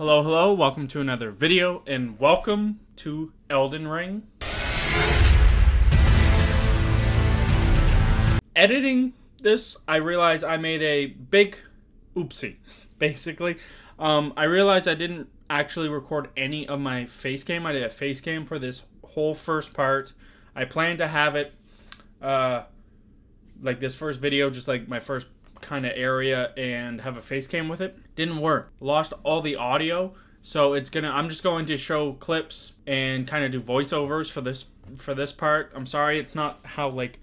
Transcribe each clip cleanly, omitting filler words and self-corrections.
Hello, hello, welcome to another video, and welcome to Elden Ring. Editing this, I realized I made a big oopsie, basically. I realized I didn't actually record any of my face cam. I did a face cam for this whole first part. I planned to have it, like this first video, just like my first kind of area, and have a face cam with it. Didn't work. Lost all the audio, so I'm just going to show clips and kind of do voiceovers for this part. I'm sorry, it's not how like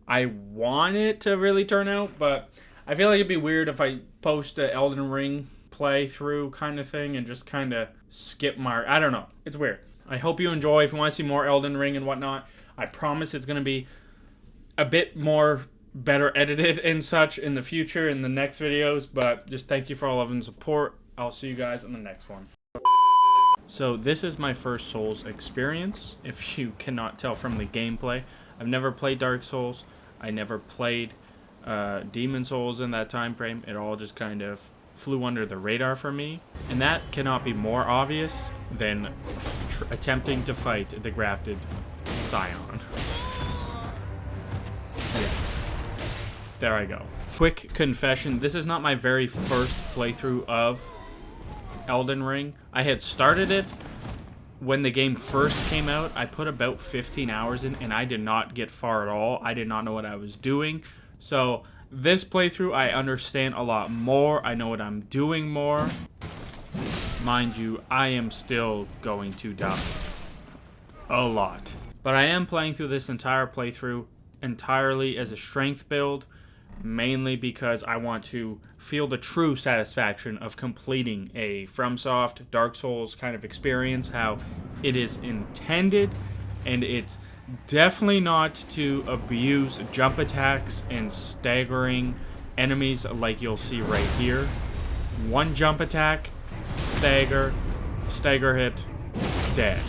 I want it to really turn out, but I feel like it'd be weird if I post a Elden Ring playthrough kind of thing and just kind of skip I don't know. It's weird. I hope you enjoy. If you want to see more Elden Ring and whatnot, I promise it's going to be a bit more better edited and such in the future, in the next videos, but just thank you for all of the support. I'll see you guys in the next one. So this is my first Souls experience, if you cannot tell from the gameplay. I've never played Dark Souls. I never played Demon Souls in that time frame. It all just kind of flew under the radar for me, and that cannot be more obvious than attempting to fight the grafted Scion. There I go. Quick confession, this is not my very first playthrough of Elden Ring. I had started it when the game first came out. I put about 15 hours in, and I did not get far at all. I did not know what I was doing. So this playthrough, I understand a lot more. I know what I'm doing more. Mind you, I am still going to die a lot. But I am playing through this entire playthrough entirely as a strength build, mainly because I want to feel the true satisfaction of completing a FromSoft Dark Souls kind of experience, how it is intended, and it's definitely not to abuse jump attacks and staggering enemies like you'll see right here. One jump attack, stagger hit, dead.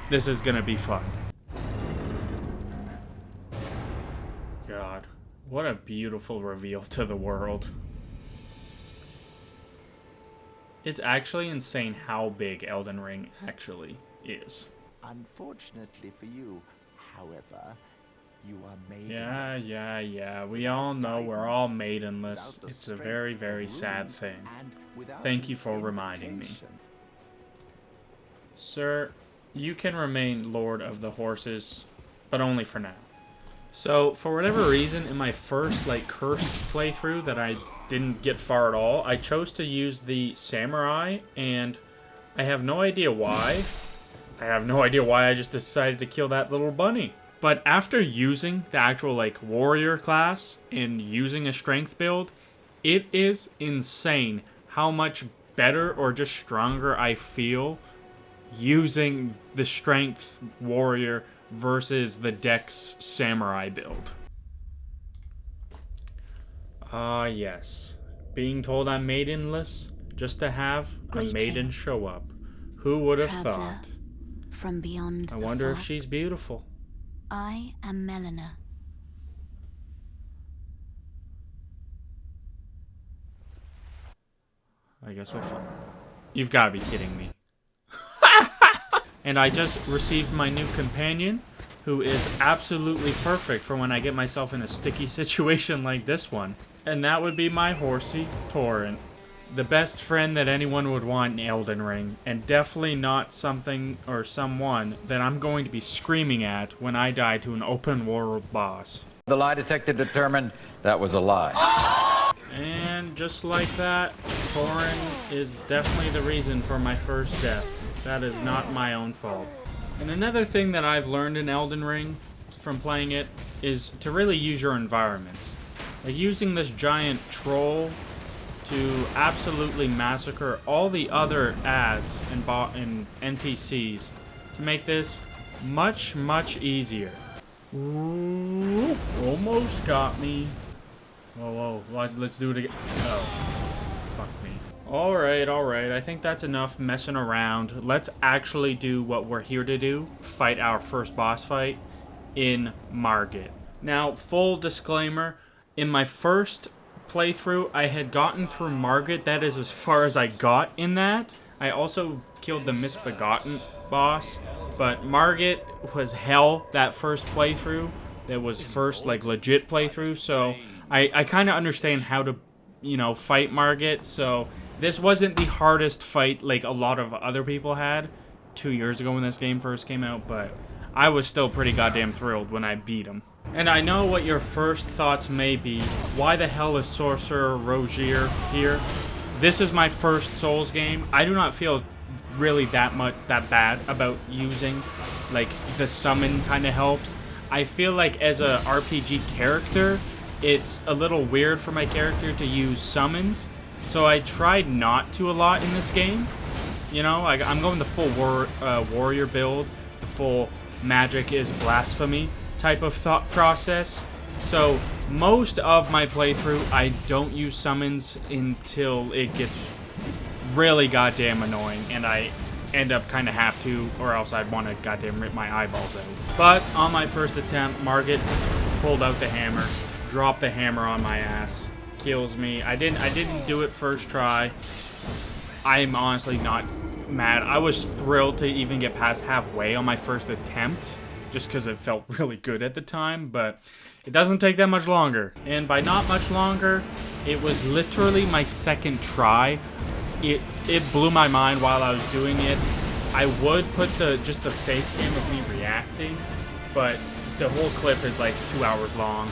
This is gonna be fun. God. What a beautiful reveal to the world. It's actually insane how big Elden Ring actually is. Unfortunately for you, however, you are made. Yeah. We all know we're all maidenless. It's a very, very sad thing. Thank you for reminding me. Sir, you can remain Lord of the Horses, but only for now. So, for whatever reason, in my first, cursed playthrough that I didn't get far at all, I chose to use the Samurai, and I have no idea why. I just decided to kill that little bunny. But after using the actual, warrior class and using a strength build, it is insane how much better or just stronger I feel using the strength warrior versus the Dex Samurai build. Ah, yes. Being told I'm maidenless just to have a maiden show up. Who would have thought? From beyond I wonder if she's beautiful. I am Melina. I guess we'll find. You've got to be kidding me. And I just received my new companion, who is absolutely perfect for when I get myself in a sticky situation like this one. And that would be my horsey, Torrent. The best friend that anyone would want in Elden Ring, and definitely not something or someone that I'm going to be screaming at when I die to an open world boss. The lie detector determined that was a lie. And just like that, Torrent is definitely the reason for my first death. That is not my own fault. And another thing that I've learned in Elden Ring from playing it is to really use your environments. Like using this giant troll to absolutely massacre all the other ads and NPCs to make this much, much easier. Ooh, almost got me. Whoa, let's do it again. Oh, fuck me. Alright, I think that's enough messing around. Let's actually do what we're here to do. Fight our first boss fight in Margit. Now, full disclaimer, in my first playthrough, I had gotten through Margit. That is as far as I got in that. I also killed the Misbegotten boss, but Margit was hell that first playthrough. That was first, like, legit playthrough, so I kind of understand how to, you know, fight Margit, so this wasn't the hardest fight like a lot of other people had 2 years ago when this game first came out, but I was still pretty goddamn thrilled when I beat him. And I know what your first thoughts may be. Why the hell is Sorcerer Rogier here? This is my first Souls game. I do not feel really that bad about using, like, the summon kind of helps. I feel like as a RPG character, it's a little weird for my character to use summons, so I tried not to a lot in this game. You know, I'm going the full warrior build, the full magic is blasphemy type of thought process. So most of my playthrough, I don't use summons until it gets really goddamn annoying, and I end up kind of have to, or else I'd want to goddamn rip my eyeballs out. But on my first attempt, Margit pulled out the hammer, dropped the hammer on my ass, kills me. I didn't do it first try. I'm honestly not mad. I was thrilled to even get past halfway on my first attempt, just because it felt really good at the time, but it doesn't take that much longer. And by not much longer, it was literally my second try. It blew my mind while I was doing it. I would put just the face cam of me reacting, but the whole clip is like 2 hours long.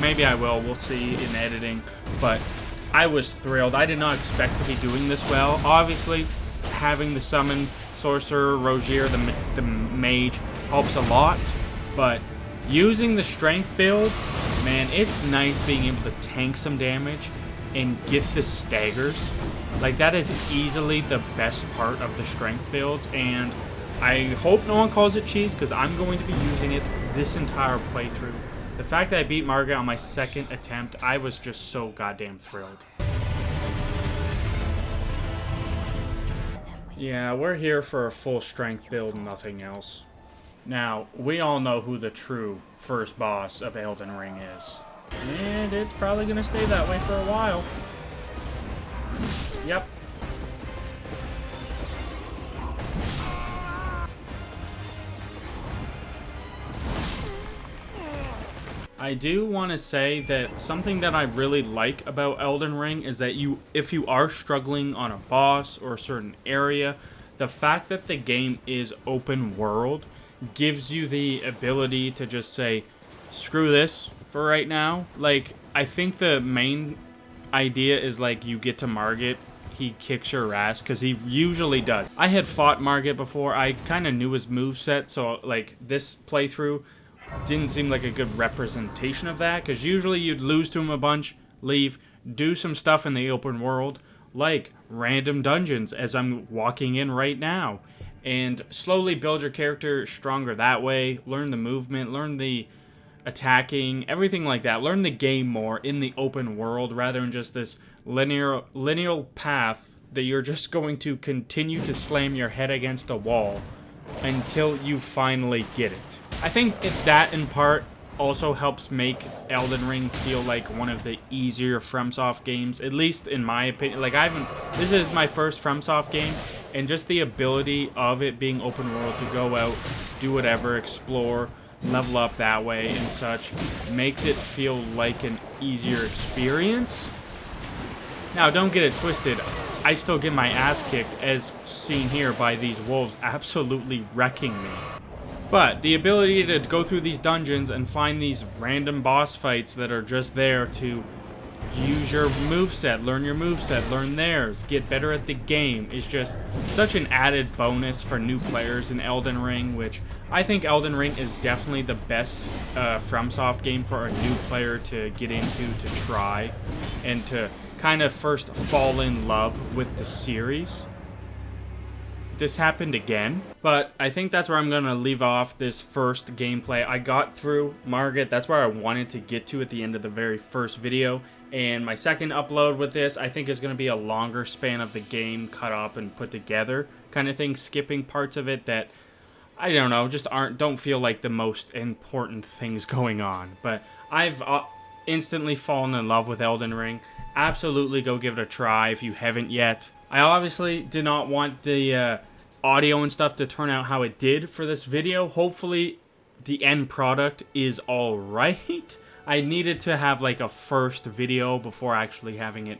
Maybe I will, we'll see in editing, but I was thrilled. I did not expect to be doing this well. Obviously, having the summon Sorcerer Rogier, the mage, helps a lot, but using the strength build, man, it's nice being able to tank some damage and get the staggers. Like, that is easily the best part of the strength builds, and I hope no one calls it cheese, because I'm going to be using it this entire playthrough. The fact that I beat Margit on my second attempt, I was just so goddamn thrilled. Yeah, we're here for a full strength build, nothing else. Now, we all know who the true first boss of Elden Ring is. And it's probably going to stay that way for a while. Yep. I do want to say that something that I really like about Elden Ring is that if you are struggling on a boss or a certain area, the fact that the game is open world gives you the ability to just say, screw this for right now. Like, I think the main idea is, like, you get to Margit, he kicks your ass, because he usually does. I had fought Margit before, I kind of knew his moveset, so, like, this playthrough didn't seem like a good representation of that, because usually you'd lose to him a bunch, leave, do some stuff in the open world, like random dungeons, as I'm walking in right now, and slowly build your character stronger that way, learn the movement, learn the attacking, everything like that. Learn the game more in the open world rather than just this linear path that you're just going to continue to slam your head against a wall until you finally get it. I think that in part also helps make Elden Ring feel like one of the easier FromSoft games, at least in my opinion. Like, this is my first FromSoft game, and just the ability of it being open world to go out, do whatever, explore, level up that way and such, makes it feel like an easier experience. Now, don't get it twisted, I still get my ass kicked, as seen here by these wolves absolutely wrecking me. But the ability to go through these dungeons and find these random boss fights that are just there to use your moveset, learn your moveset, learn theirs, get better at the game is just such an added bonus for new players in Elden Ring, which I think Elden Ring is definitely the best FromSoft game for a new player to get into, to try, and to kind of first fall in love with the series. This happened again, but I think that's where I'm going to leave off this first gameplay. I got through Margit, that's where I wanted to get to at the end of the very first video, and my second upload with this I think is going to be a longer span of the game cut up and put together kind of thing, skipping parts of it that, I don't know, just don't feel like the most important things going on. But instantly fallen in love with Elden Ring. Absolutely go give it a try if you haven't yet. I obviously did not want the audio and stuff to turn out how it did for this video. Hopefully the end product is alright. I needed to have like a first video before actually having it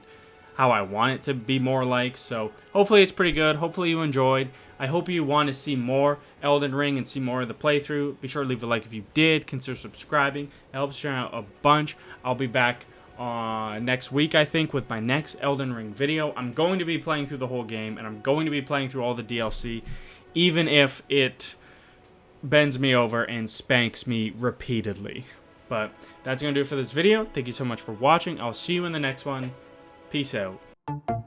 how I want it to be more like. So hopefully it's pretty good. Hopefully you enjoyed. I hope you want to see more Elden Ring and see more of the playthrough. Be sure to leave a like if you did. Consider subscribing. It helps share out a bunch. I'll be back next week, I think, with my next Elden Ring video. I'm going to be playing through the whole game, and I'm going to be playing through all the DLC, even if it bends me over and spanks me repeatedly. But that's going to do it for this video. Thank you so much for watching. I'll see you in the next one. Peace out.